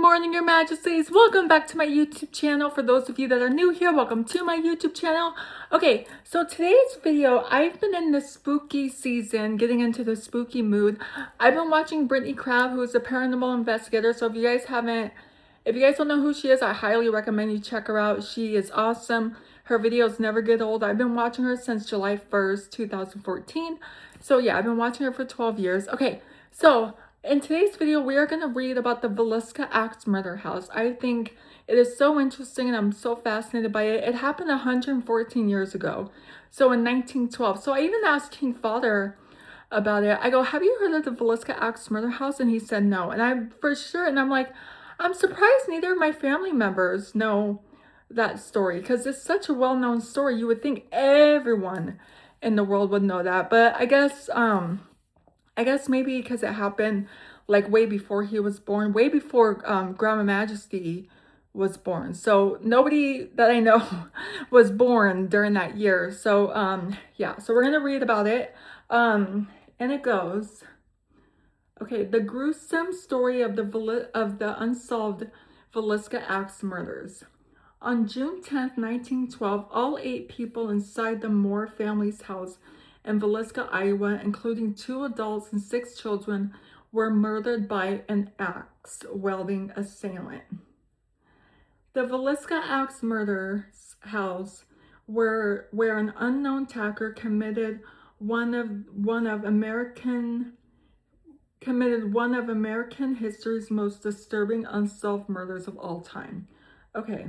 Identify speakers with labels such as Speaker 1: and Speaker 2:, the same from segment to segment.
Speaker 1: morning, Your Majesties. Welcome back to my YouTube channel. For those of you that are new here, welcome to my YouTube channel. Okay, so today's video, I've been in the spooky season, getting into the spooky mood. I've been watching Brittany Crabb, who is a paranormal investigator. So if you guys don't know who she is, I highly recommend you check her out. She is awesome. Her videos never get old. I've been watching her since July 1st, 2014. So yeah, I've been watching her for 12 years. Okay, so in today's video, we are going to read about the Villisca Axe murder house. I think it is so interesting and I'm so fascinated by it. It happened 114 years ago, so in 1912. So I even asked King Father about it. I go, have you heard of the Villisca Axe murder house? And he said no. And I'm for sure, and I'm like, I'm surprised neither of my family members know that story, because it's such a well-known story. You would think everyone in the world would know that, but I guess maybe because it happened like way before he was born, way before Grandma Majesty was born. So nobody that I know was born during that year. So yeah, so we're gonna read about it. And it goes, okay, the gruesome story of the unsolved Villisca Axe murders. On June 10th, 1912, all 8 people inside the Moore family's house in Villisca, Iowa, including 2 adults and 6 children, were murdered by an axe-wielding assailant. The Villisca Axe murder house, where an unknown attacker committed one of American history's most disturbing unsolved murders of all time. Okay.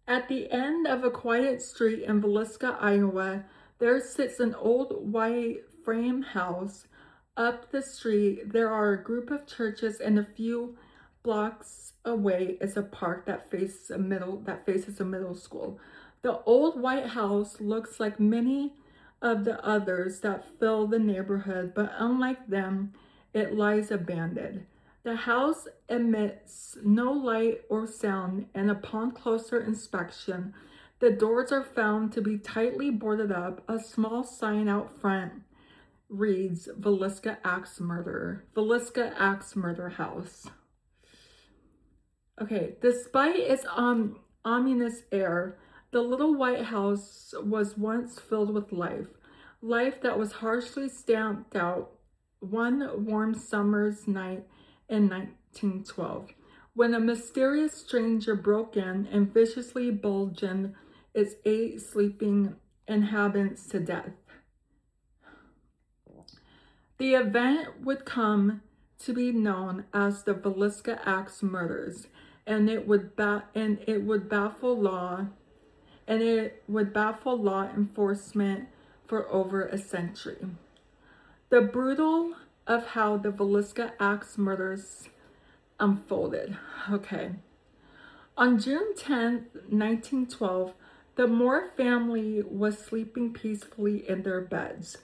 Speaker 1: At the end of a quiet street in Villisca, Iowa, there sits an old white frame house. Up the street, there are a group of churches, and a few blocks away is a park that faces a middle school. The old white house looks like many of the others that fill the neighborhood, but unlike them, it lies abandoned. The house emits no light or sound, and upon closer inspection, the doors are found to be tightly boarded up. A small sign out front reads Villisca Axe Murder House. Okay, despite its ominous air, the little white house was once filled with life that was harshly stamped out one warm summer's night in 1912, when a mysterious stranger broke in and viciously bludgeoned its 8 sleeping inhabitants to death. The event would come to be known as the Villisca Axe murders, and it would baffle law enforcement for over a century. The brutal of how the Villisca Axe murders unfolded. Okay. On June 10th, 1912, the Moore family was sleeping peacefully in their beds.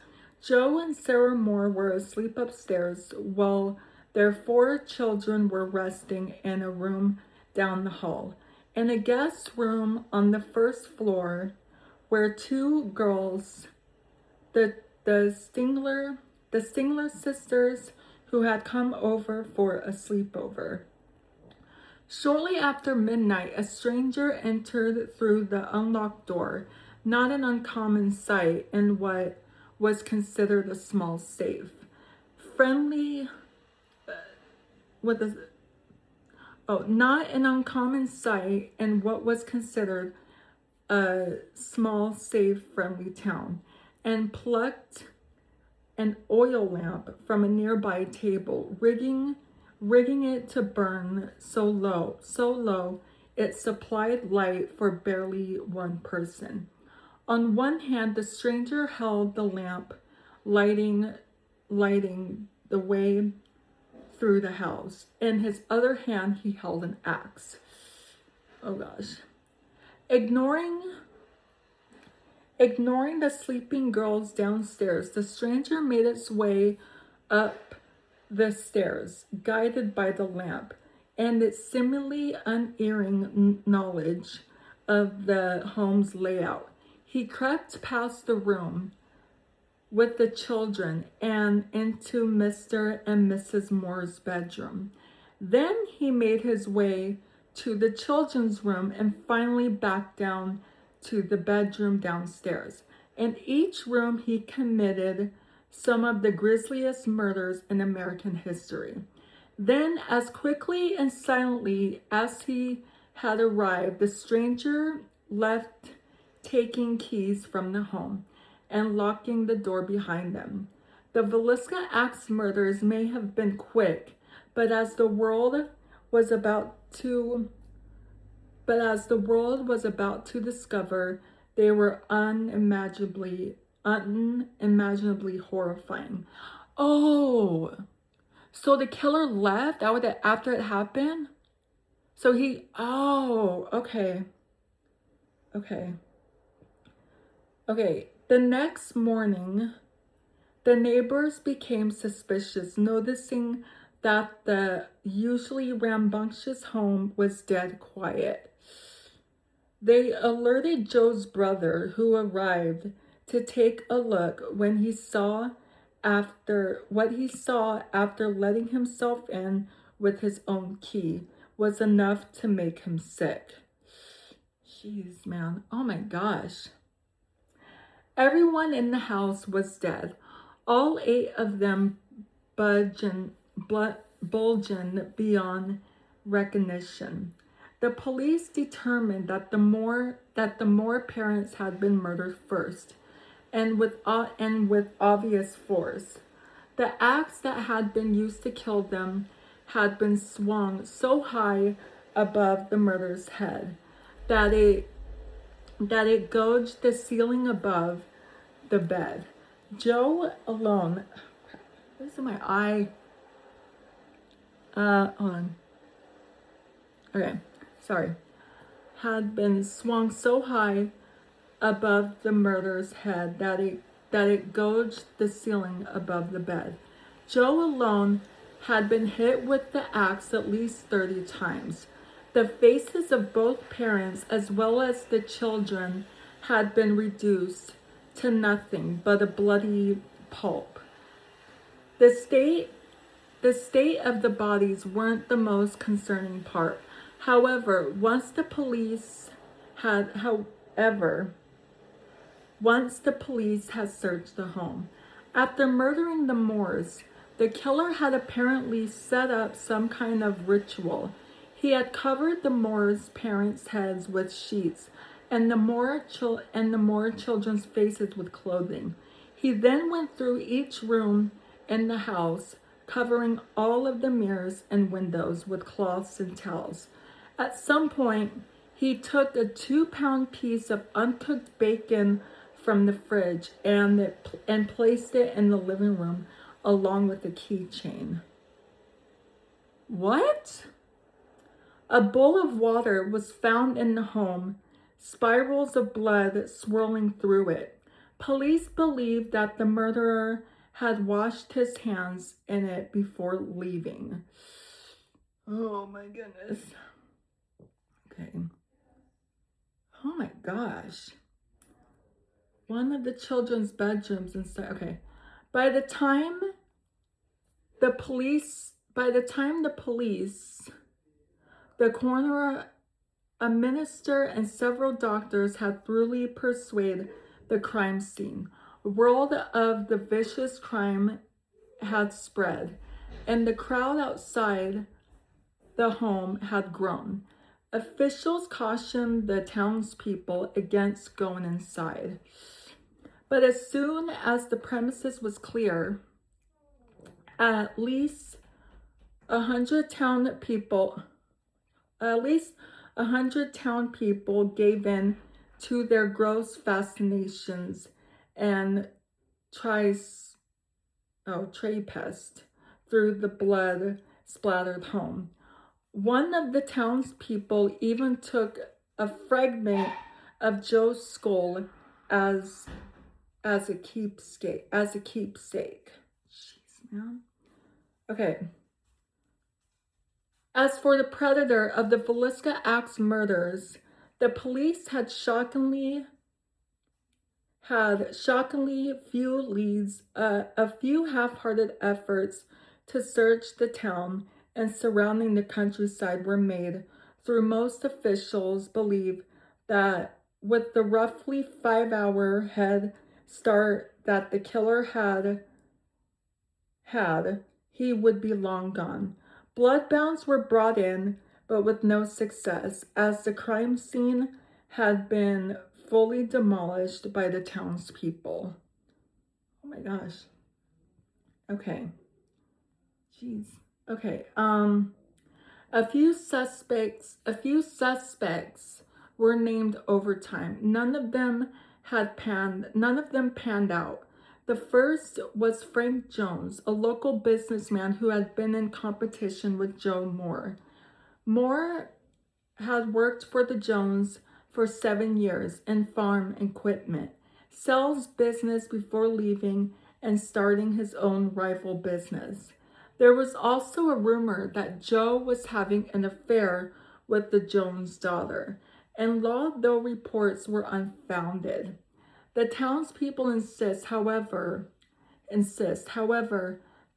Speaker 1: Joe and Sarah Moore were asleep upstairs while their 4 children were resting in a room down the hall. In a guest room on the first floor were 2 girls, the Stingler sisters, who had come over for a sleepover. Shortly after midnight, a stranger entered through the unlocked door, not an uncommon sight in what was considered a small safe. Not an uncommon sight in what was considered a small, safe, friendly town, and plucked an oil lamp from a nearby table, rigging it to burn so low it supplied light for barely 1 person. On one hand, the stranger held the lamp, lighting the way through the house. In his other hand, he held an axe. Oh gosh. Ignoring the sleeping girls downstairs, the stranger made its way up the stairs, guided by the lamp and its seemingly unerring knowledge of the home's layout. He crept past the room with the children and into Mr. and Mrs. Moore's bedroom. Then he made his way to the children's room and finally back down to the bedroom downstairs. In each room, he committed some of the grisliest murders in American history. Then, as quickly and silently as he had arrived, the stranger left, taking keys from the home and locking the door behind them. The Villisca Axe murders may have been quick, but as the world was about to discover, they were unimaginably horrifying. Oh, so the killer left after it happened? So okay. Okay, the next morning, the neighbors became suspicious, noticing that the usually rambunctious home was dead quiet. They alerted Joe's brother, who arrived to take a look what he saw after letting himself in with his own key was enough to make him sick. Jeez, man. Oh my gosh. Everyone in the house was dead, all 8 of them bulging beyond recognition. The police determined that the Moore parents had been murdered first, and with obvious force. The axe that had been used to kill them had been swung so high above the murderer's head that it gouged the ceiling above the bed. Joe alone, this is my eye. Hold on. Okay, sorry. Had been swung so high above the murderer's head that it gouged the ceiling above the bed. Joe alone had been hit with the axe at least 30 times. The faces of both parents as well as the children had been reduced to nothing but a bloody pulp. The state of the bodies weren't the most concerning part. However, once the police had searched the home, after murdering the Moores, the killer had apparently set up some kind of ritual. He had covered the Moores' parents' heads with sheets and the Moore children's faces with clothing. He then went through each room in the house, covering all of the mirrors and windows with cloths and towels. At some point, he took a 2-pound piece of uncooked bacon from the fridge and placed it in the living room along with a keychain. What? A bowl of water was found in the home, spirals of blood swirling through it. Police believe that the murderer had washed his hands in it before leaving. Oh my goodness. Okay. Oh my gosh. One of the children's bedrooms inside. Okay. By the time the police, the coroner, a minister, and several doctors had thoroughly persuaded the crime scene. Word of the vicious crime had spread, and the crowd outside the home had grown. Officials cautioned the townspeople against going inside. But as soon as the premises was clear, at least 100 town people gave in to their gross fascinations and trespassed through the blood-splattered home. One of the townspeople even took a fragment of Joe's skull as a keepsake. Jeez, man. Okay. As for the predator of the Villisca Axe murders, the police had shockingly few leads, a few half-hearted efforts to search the town, and surrounding the countryside were made through. Most officials believe that with the roughly 5-hour head start that the killer had, he would be long gone. Bloodbounds were brought in, but with no success, as the crime scene had been fully demolished by the townspeople. Oh my gosh. Okay. Jeez. Okay. A few suspects were named over time. None of them panned out. The first was Frank Jones, a local businessman who had been in competition with Joe Moore. Moore had worked for the Jones for 7 years in farm equipment, sells business before leaving and starting his own rival business. There was also a rumor that Joe was having an affair with the Jones daughter, and although reports were unfounded, the townspeople insist, however,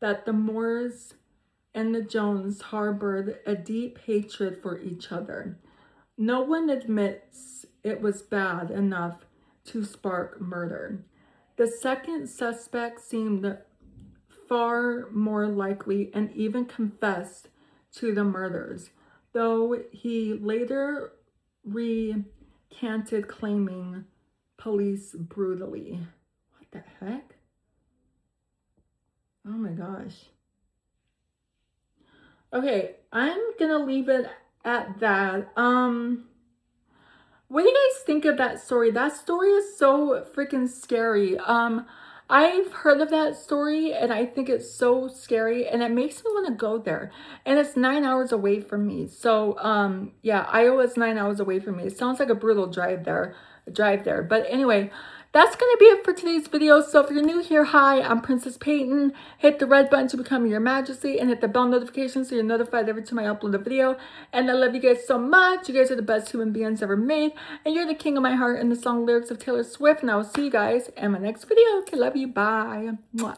Speaker 1: that the Moores and the Jones harbored a deep hatred for each other. No one admits it was bad enough to spark murder. The second suspect seemed far more likely and even confessed to the murders, though he later recanted, claiming police brutally. What the heck? Oh my gosh. Okay, I'm gonna leave it at that. What do you guys think of that story? That story is so freaking scary. I've heard of that story and I think it's so scary and it makes me want to go there. And it's 9 hours away from me. So, yeah, Iowa is 9 hours away from me. It sounds like a brutal drive there. But anyway, that's going to be it for today's video. So if you're new here, hi, I'm Princess Peyton. Hit the red button to become your majesty and hit the bell notification so you're notified every time I upload a video. And I love you guys so much. You guys are the best human beings ever made. And you're the king of my heart, and the song lyrics of Taylor Swift. And I will see you guys in my next video. Okay, love you. Bye. Mwah.